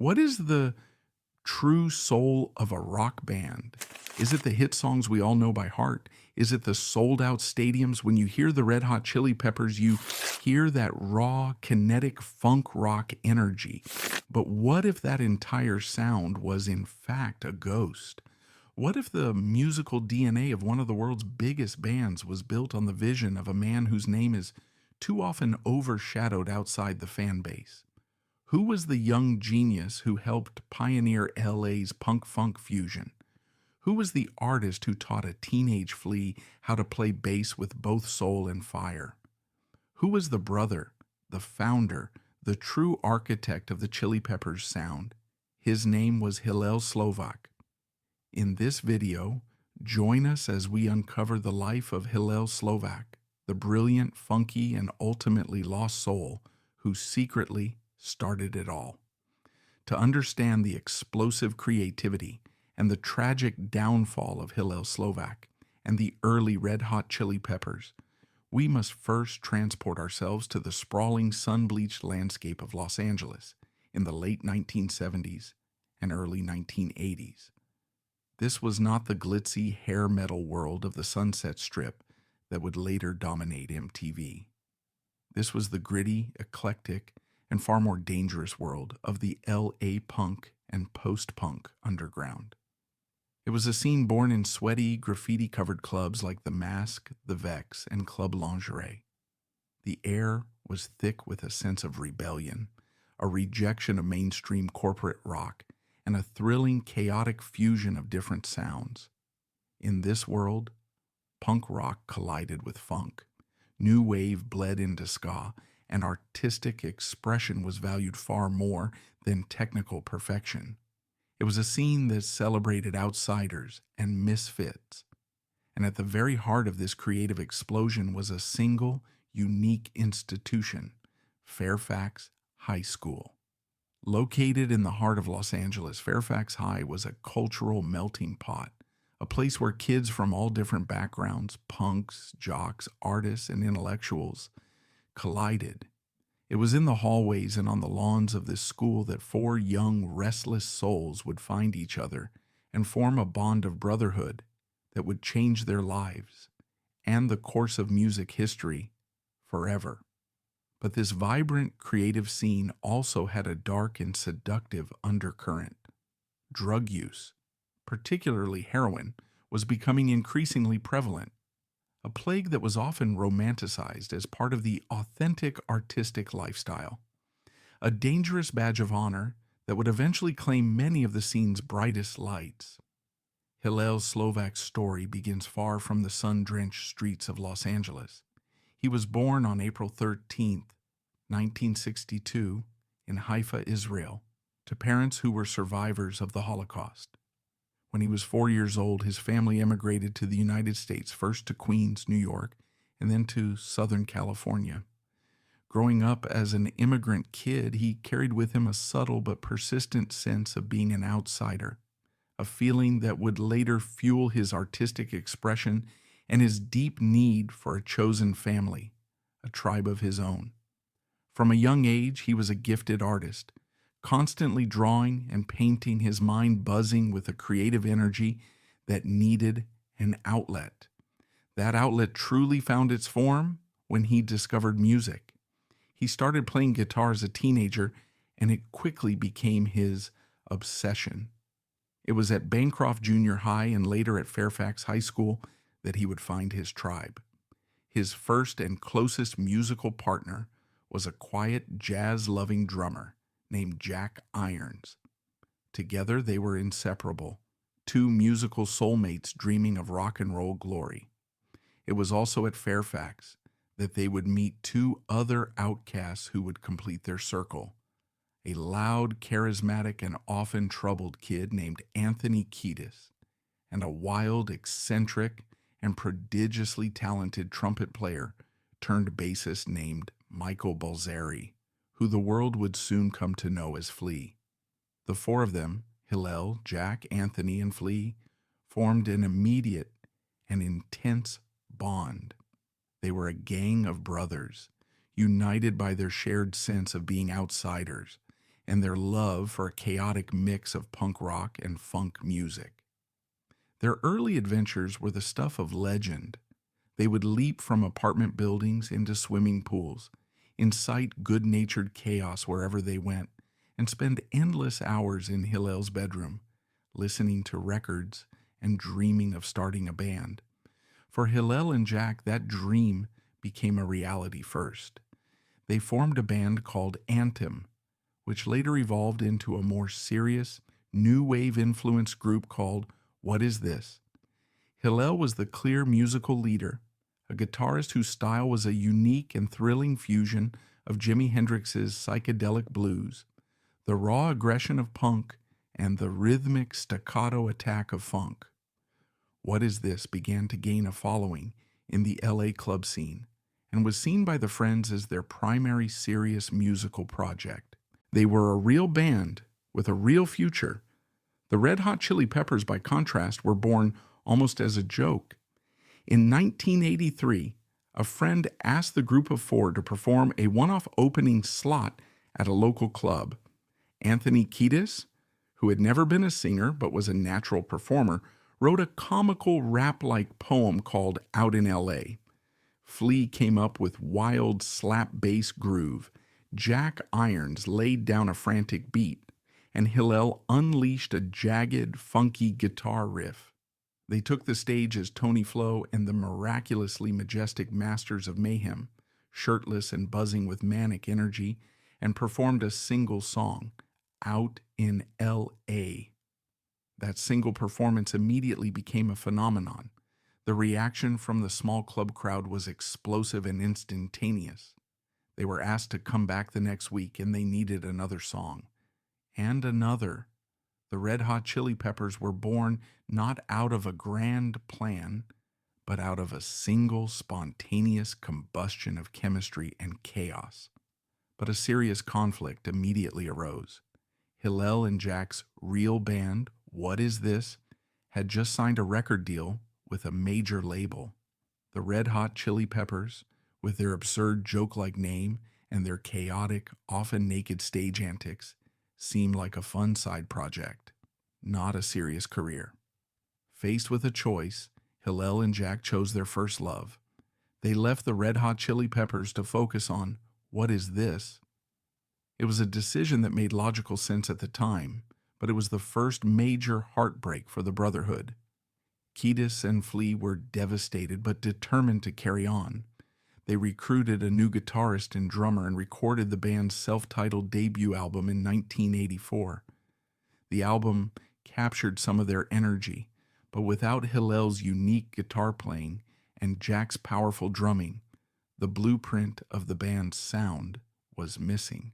What is the true soul of a rock band? Is it the hit songs we all know by heart? Is it the sold-out stadiums? When you hear the Red Hot Chili Peppers, you hear that raw, kinetic funk rock energy. But what if that entire sound was in fact a ghost? What if the musical DNA of one of the world's biggest bands was built on the vision of a man whose name is too often overshadowed outside the fan base? Who was the young genius who helped pioneer LA's punk-funk fusion? Who was the artist who taught a teenage Flea how to play bass with both soul and fire? Who was the brother, the founder, the true architect of the Chili Peppers sound? His name was Hillel Slovak. In this video, join us as we uncover the life of Hillel Slovak, the brilliant, funky, and ultimately lost soul who secretly started it all. To understand the explosive creativity and the tragic downfall of Hillel Slovak and the early Red Hot Chili Peppers, we must first transport ourselves to the sprawling sun-bleached landscape of Los Angeles in the late 1970s and early 1980s. This was not the glitzy hair metal world of the Sunset Strip that would later dominate MTV. This was the gritty, eclectic, and far more dangerous world of the LA punk and post-punk underground. It was a scene born in sweaty, graffiti-covered clubs like The Mask, The Vex, and Club Lingerie. The air was thick with a sense of rebellion, a rejection of mainstream corporate rock, and a thrilling, chaotic fusion of different sounds. In this world, punk rock collided with funk, new wave bled into ska, and artistic expression was valued far more than technical perfection. It was a scene that celebrated outsiders and misfits. And at the very heart of this creative explosion was a single, unique institution, Fairfax High School. Located in the heart of Los Angeles, Fairfax High was a cultural melting pot, a place where kids from all different backgrounds, punks, jocks, artists, and intellectuals, collided. It was in the hallways and on the lawns of this school that four young, restless souls would find each other and form a bond of brotherhood that would change their lives and the course of music history forever. But this vibrant, creative scene also had a dark and seductive undercurrent. Drug use, particularly heroin, was becoming increasingly prevalent, a plague that was often romanticized as part of the authentic artistic lifestyle, a dangerous badge of honor that would eventually claim many of the scene's brightest lights. Hillel Slovak's story begins far from the sun-drenched streets of Los Angeles. He was born on April 13, 1962, in Haifa, Israel, to parents who were survivors of the Holocaust. When he was 4 years old, his family immigrated to the United States, first to Queens, New York, and then to Southern California. Growing up as an immigrant kid, he carried with him a subtle but persistent sense of being an outsider, a feeling that would later fuel his artistic expression and his deep need for a chosen family, a tribe of his own. From a young age, he was a gifted artist, constantly drawing and painting, his mind buzzing with a creative energy that needed an outlet. That outlet truly found its form when he discovered music. He started playing guitar as a teenager, and it quickly became his obsession. It was at Bancroft Junior High and later at Fairfax High School that he would find his tribe. His first and closest musical partner was a quiet, jazz-loving drummer named Jack Irons. Together they were inseparable, two musical soulmates dreaming of rock and roll glory. It was also at Fairfax that they would meet two other outcasts who would complete their circle, a loud, charismatic, and often troubled kid named Anthony Kiedis, and a wild, eccentric, and prodigiously talented trumpet player turned bassist named Michael Balzeri, who the world would soon come to know as Flea. The four of them, Hillel, Jack, Anthony, and Flea, formed an immediate and intense bond. They were a gang of brothers, united by their shared sense of being outsiders and their love for a chaotic mix of punk rock and funk music. Their early adventures were the stuff of legend. They would leap from apartment buildings into swimming pools, incite good-natured chaos wherever they went, and spend endless hours in Hillel's bedroom, listening to records and dreaming of starting a band. For Hillel and Jack, that dream became a reality first. They formed a band called Anthem, which later evolved into a more serious, new wave influenced group called What Is This? Hillel was the clear musical leader, a guitarist whose style was a unique and thrilling fusion of Jimi Hendrix's psychedelic blues, the raw aggression of punk, and the rhythmic staccato attack of funk. What Is This began to gain a following in the LA club scene and was seen by the Friends as their primary serious musical project. They were a real band with a real future. The Red Hot Chili Peppers, by contrast, were born almost as a joke. In 1983, a friend asked the group of four to perform a one-off opening slot at a local club. Anthony Kiedis, who had never been a singer but was a natural performer, wrote a comical rap-like poem called Out in L.A. Flea came up with wild slap bass groove. Jack Irons laid down a frantic beat, and Hillel unleashed a jagged, funky guitar riff. They took the stage as Tony Flo and the miraculously majestic Masters of Mayhem, shirtless and buzzing with manic energy, and performed a single song, Out in L.A. That single performance immediately became a phenomenon. The reaction from the small club crowd was explosive and instantaneous. They were asked to come back the next week, and they needed another song. And another. The Red Hot Chili Peppers were born not out of a grand plan, but out of a single spontaneous combustion of chemistry and chaos. But a serious conflict immediately arose. Hillel and Jack's real band, What Is This?, had just signed a record deal with a major label. The Red Hot Chili Peppers, with their absurd joke-like name and their chaotic, often naked stage antics, seemed like a fun side project, not a serious career. Faced with a choice, Hillel and Jack chose their first love. They left the Red Hot Chili Peppers to focus on What Is This? It was a decision that made logical sense at the time, but it was the first major heartbreak for the brotherhood. Kiedis and Flea were devastated but determined to carry on. They recruited a new guitarist and drummer and recorded the band's self-titled debut album in 1984. The album captured some of their energy, but without Hillel's unique guitar playing and Jack's powerful drumming, the blueprint of the band's sound was missing.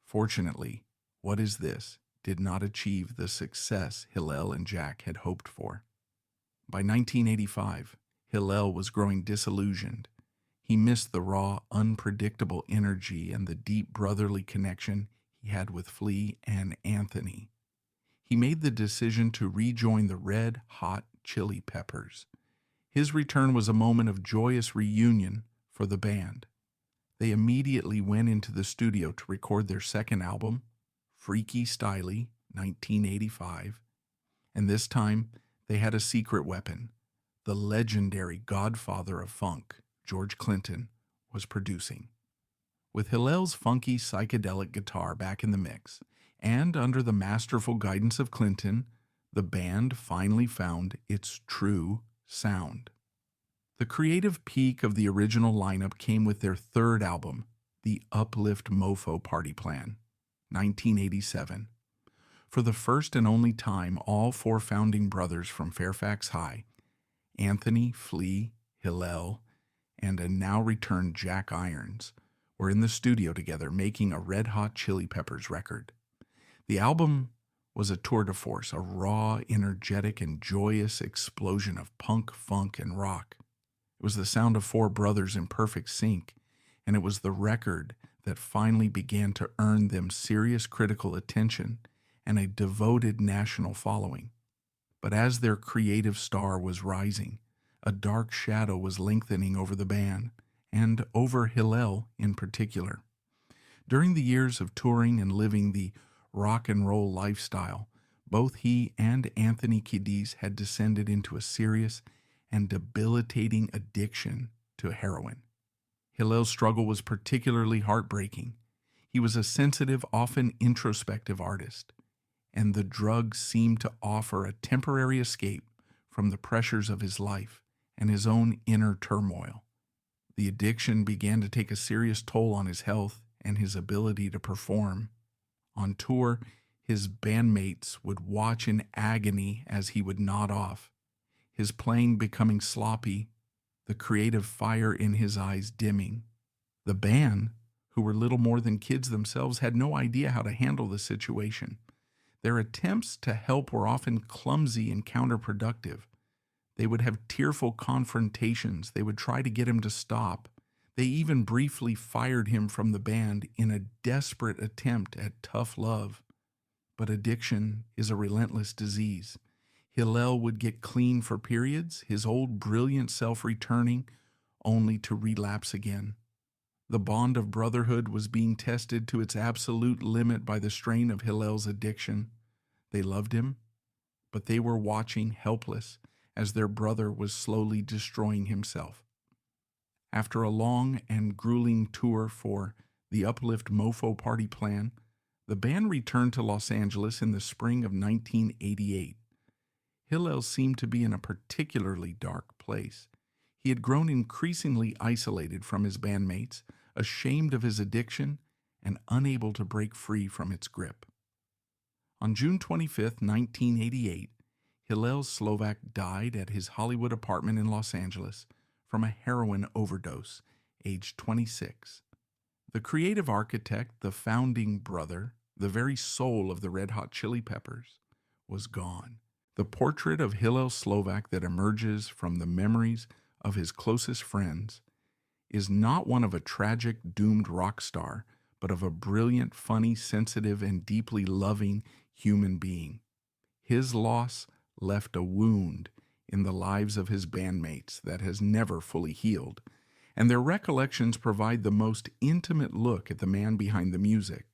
Fortunately, What Is This? Did not achieve the success Hillel and Jack had hoped for. By 1985, Hillel was growing disillusioned. He missed the raw, unpredictable energy and the deep brotherly connection he had with Flea and Anthony. He made the decision to rejoin the Red Hot Chili Peppers. His return was a moment of joyous reunion for the band. They immediately went into the studio to record their second album, Freaky Styley, 1985, and this time they had a secret weapon. The legendary godfather of funk, George Clinton, was producing. With Hillel's funky psychedelic guitar back in the mix, and under the masterful guidance of Clinton, the band finally found its true sound. The creative peak of the original lineup came with their third album, the Uplift Mofo Party Plan, 1987. For the first and only time, all four founding brothers from Fairfax High, Anthony, Flea, Hillel, and a now-returned Jack Irons, were in the studio together making a Red Hot Chili Peppers record. The album was a tour de force, a raw, energetic, and joyous explosion of punk, funk, and rock. It was the sound of four brothers in perfect sync, and it was the record that finally began to earn them serious critical attention and a devoted national following. But as their creative star was rising, a dark shadow was lengthening over the band, and over Hillel in particular. During the years of touring and living the rock and roll lifestyle, both he and Anthony Kiedis had descended into a serious and debilitating addiction to heroin. Hillel's struggle was particularly heartbreaking. He was a sensitive, often introspective artist, and the drug seemed to offer a temporary escape from the pressures of his life and his own inner turmoil. The addiction began to take a serious toll on his health and his ability to perform. On tour, his bandmates would watch in agony as he would nod off, his playing becoming sloppy, the creative fire in his eyes dimming. The band, who were little more than kids themselves, had no idea how to handle the situation. Their attempts to help were often clumsy and counterproductive. They would have tearful confrontations. They would try to get him to stop. They even briefly fired him from the band in a desperate attempt at tough love. But addiction is a relentless disease. Hillel would get clean for periods, his old brilliant self returning, only to relapse again. The bond of brotherhood was being tested to its absolute limit by the strain of Hillel's addiction. They loved him, but they were watching helpless as their brother was slowly destroying himself. After a long and grueling tour for the Uplift Mofo party plan, the band returned to Los Angeles in the spring of 1988. Hillel seemed to be in a particularly dark place. He had grown increasingly isolated from his bandmates, ashamed of his addiction, and unable to break free from its grip. On June 25, 1988, Hillel Slovak died at his Hollywood apartment in Los Angeles from a heroin overdose, aged 26. The creative architect, the founding brother, the very soul of the Red Hot Chili Peppers, was gone. The portrait of Hillel Slovak that emerges from the memories of his closest friends is not one of a tragic, doomed rock star, but of a brilliant, funny, sensitive, and deeply loving human being. His loss left a wound in the lives of his bandmates that has never fully healed, and their recollections provide the most intimate look at the man behind the music.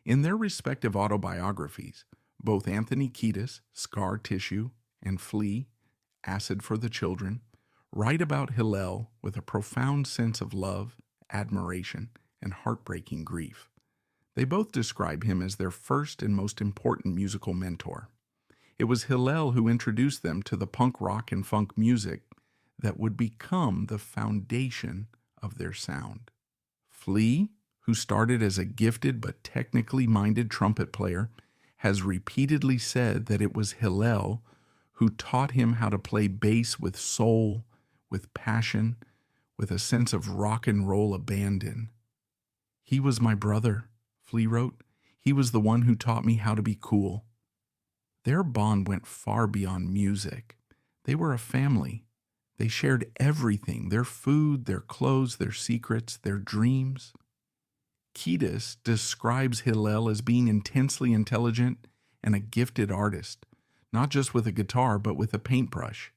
In their respective autobiographies, both Anthony Kiedis, Scar Tissue, and Flea, Acid for the Children, write about Hillel with a profound sense of love, admiration, and heartbreaking grief. They both describe him as their first and most important musical mentor. It was Hillel who introduced them to the punk rock and funk music that would become the foundation of their sound. Flea, who started as a gifted but technically minded trumpet player, has repeatedly said that it was Hillel who taught him how to play bass with soul, with passion, with a sense of rock and roll abandon. "He was my brother," Flea wrote. "He was the one who taught me how to be cool." Their bond went far beyond music. They were a family. They shared everything, their food, their clothes, their secrets, their dreams. Kiedis describes Hillel as being intensely intelligent and a gifted artist, not just with a guitar, but with a paintbrush.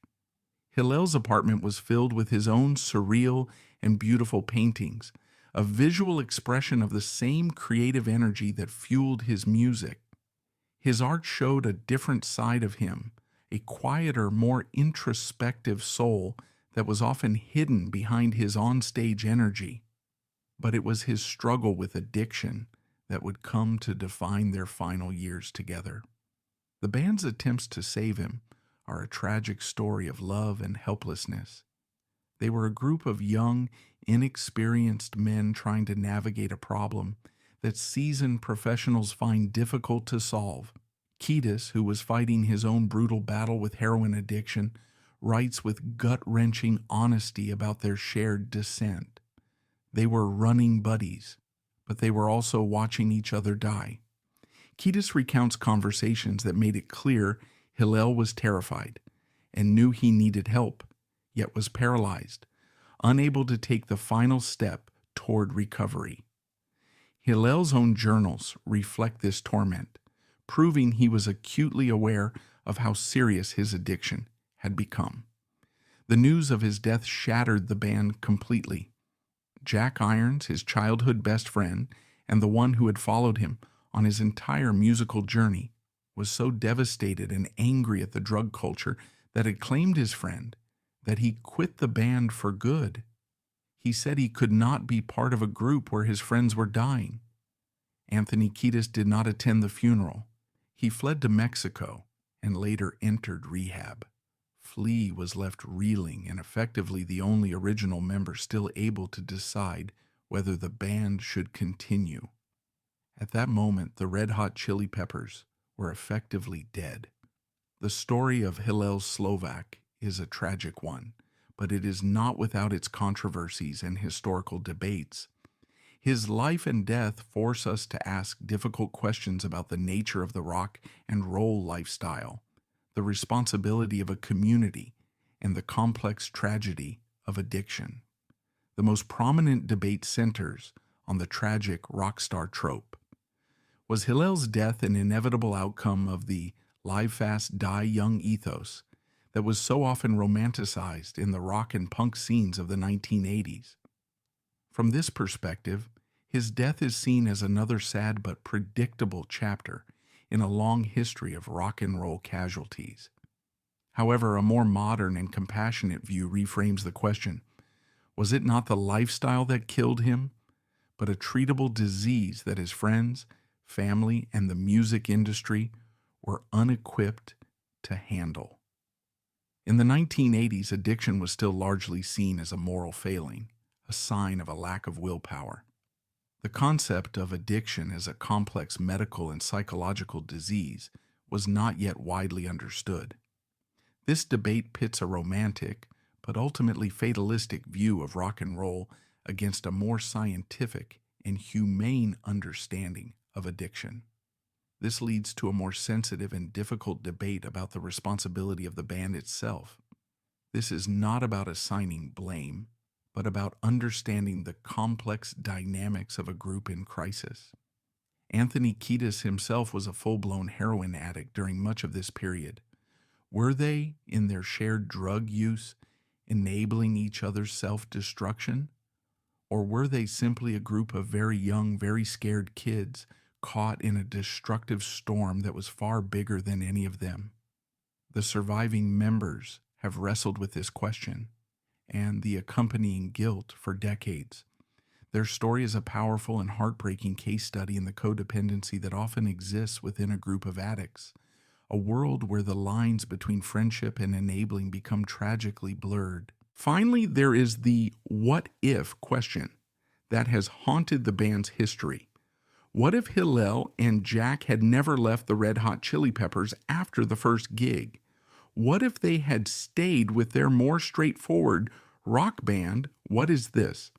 Hillel's apartment was filled with his own surreal and beautiful paintings, a visual expression of the same creative energy that fueled his music. His art showed a different side of him, a quieter, more introspective soul that was often hidden behind his onstage energy. But it was his struggle with addiction that would come to define their final years together. The band's attempts to save him are a tragic story of love and helplessness. They were a group of young, inexperienced men trying to navigate a problem that seasoned professionals find difficult to solve. Kiedis, who was fighting his own brutal battle with heroin addiction, writes with gut-wrenching honesty about their shared descent. They were running buddies, but they were also watching each other die. Kiedis recounts conversations that made it clear Hillel was terrified and knew he needed help, yet was paralyzed, unable to take the final step toward recovery. Hillel's own journals reflect this torment, proving he was acutely aware of how serious his addiction had become. The news of his death shattered the band completely. Jack Irons, his childhood best friend, and the one who had followed him on his entire musical journey, was so devastated and angry at the drug culture that had claimed his friend that he quit the band for good. He said he could not be part of a group where his friends were dying. Anthony Kiedis did not attend the funeral. He fled to Mexico and later entered rehab. Flea was left reeling and effectively the only original member still able to decide whether the band should continue. At that moment, the Red Hot Chili Peppers were effectively dead. The story of Hillel Slovak is a tragic one, but it is not without its controversies and historical debates. His life and death force us to ask difficult questions about the nature of the rock and roll lifestyle, the responsibility of a community, and the complex tragedy of addiction. The most prominent debate centers on the tragic rock star trope. Was Hillel's death an inevitable outcome of the live fast, die young ethos that was so often romanticized in the rock and punk scenes of the 1980s? From this perspective, his death is seen as another sad but predictable chapter in a long history of rock and roll casualties. However, a more modern and compassionate view reframes the question: was it not the lifestyle that killed him, but a treatable disease that his friends, family, and the music industry were unequipped to handle? In the 1980s, addiction was still largely seen as a moral failing, a sign of a lack of willpower. The concept of addiction as a complex medical and psychological disease was not yet widely understood. This debate pits a romantic, but ultimately fatalistic view of rock and roll against a more scientific and humane understanding of addiction. This leads to a more sensitive and difficult debate about the responsibility of the band itself. This is not about assigning blame, but about understanding the complex dynamics of a group in crisis. Anthony Kiedis himself was a full-blown heroin addict during much of this period. Were they, in their shared drug use, enabling each other's self-destruction? Or were they simply a group of very young, very scared kids caught in a destructive storm that was far bigger than any of them? The surviving members have wrestled with this question and the accompanying guilt for decades. Their story is a powerful and heartbreaking case study in the codependency that often exists within a group of addicts, a world where the lines between friendship and enabling become tragically blurred. Finally, there is the what if question that has haunted the band's history. What if Hillel and Jack had never left the Red Hot Chili Peppers after the first gig? What if they had stayed with their more straightforward rock band, What Is This?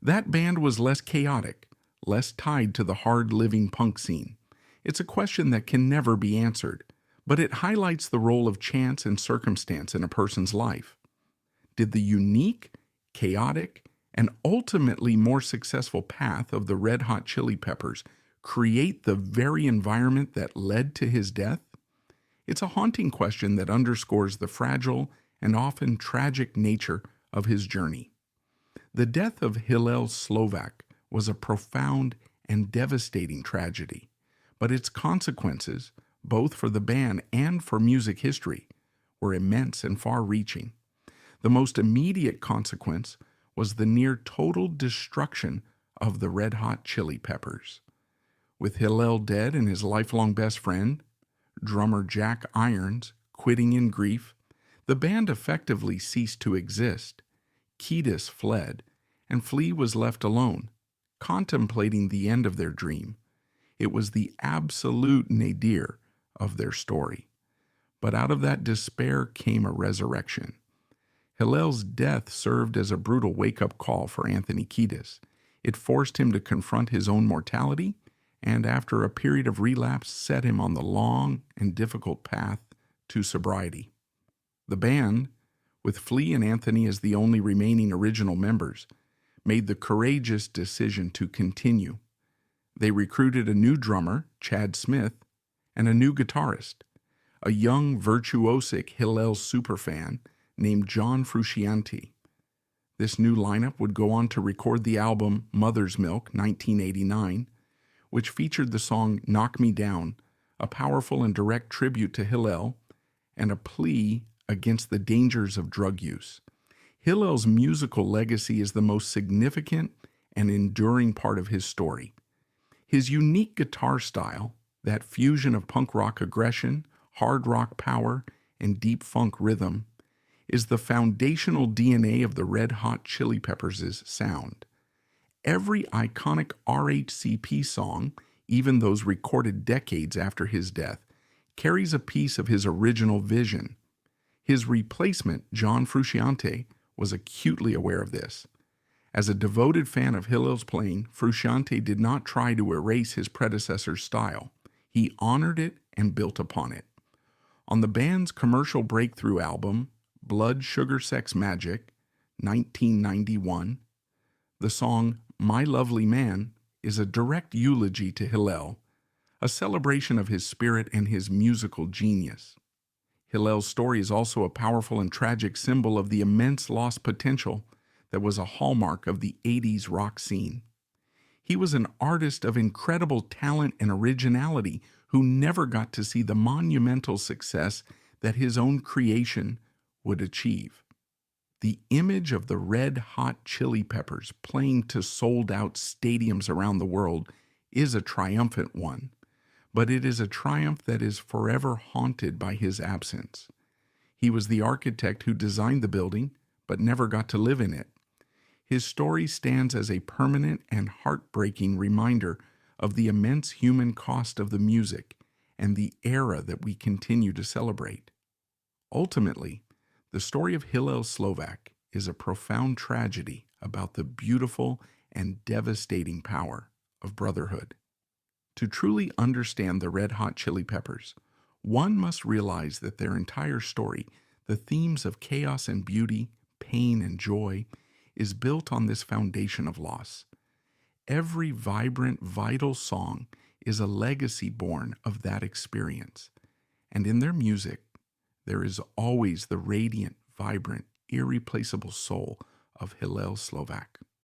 That band was less chaotic, less tied to the hard-living punk scene. It's a question that can never be answered, but it highlights the role of chance and circumstance in a person's life. Did the unique, chaotic, and ultimately more successful path of the Red Hot Chili Peppers create the very environment that led to his death? It's a haunting question that underscores the fragile and often tragic nature of his journey. The death of Hillel Slovak was a profound and devastating tragedy, but its consequences, both for the band and for music history, were immense and far-reaching. The most immediate consequence was the near-total destruction of the Red Hot Chili Peppers. With Hillel dead and his lifelong best friend, drummer Jack Irons, quitting in grief, the band effectively ceased to exist. Kiedis fled, and Flea was left alone, contemplating the end of their dream. It was the absolute nadir of their story. But out of that despair came a resurrection. Hillel's death served as a brutal wake-up call for Anthony Kiedis. It forced him to confront his own mortality, and after a period of relapse, set him on the long and difficult path to sobriety. The band, with Flea and Anthony as the only remaining original members, made the courageous decision to continue. They recruited a new drummer, Chad Smith, and a new guitarist, a young virtuosic Hillel superfan named John Frusciante. This new lineup would go on to record the album Mother's Milk, 1989, which featured the song Knock Me Down, a powerful and direct tribute to Hillel, and a plea against the dangers of drug use. Hillel's musical legacy is the most significant and enduring part of his story. His unique guitar style, that fusion of punk rock aggression, hard rock power, and deep funk rhythm, is the foundational DNA of the Red Hot Chili Peppers' sound. Every iconic RHCP song, even those recorded decades after his death, carries a piece of his original vision. His replacement, John Frusciante, was acutely aware of this. As a devoted fan of Hillel's playing, Frusciante did not try to erase his predecessor's style. He honored it and built upon it. On the band's commercial breakthrough album, Blood, Sugar, Sex, Magic, 1991, the song My Lovely Man is a direct eulogy to Hillel, a celebration of his spirit and his musical genius. Hillel's story is also a powerful and tragic symbol of the immense lost potential that was a hallmark of the 80s rock scene. He was an artist of incredible talent and originality who never got to see the monumental success that his own creation would achieve. The image of the Red Hot Chili Peppers playing to sold-out stadiums around the world is a triumphant one, but it is a triumph that is forever haunted by his absence. He was the architect who designed the building, but never got to live in it. His story stands as a permanent and heartbreaking reminder of the immense human cost of the music and the era that we continue to celebrate. Ultimately, the story of Hillel Slovak is a profound tragedy about the beautiful and devastating power of brotherhood. To truly understand the Red Hot Chili Peppers, one must realize that their entire story, the themes of chaos and beauty, pain and joy, is built on this foundation of loss. Every vibrant, vital song is a legacy born of that experience, and in their music, there is always the radiant, vibrant, irreplaceable soul of Hillel Slovak.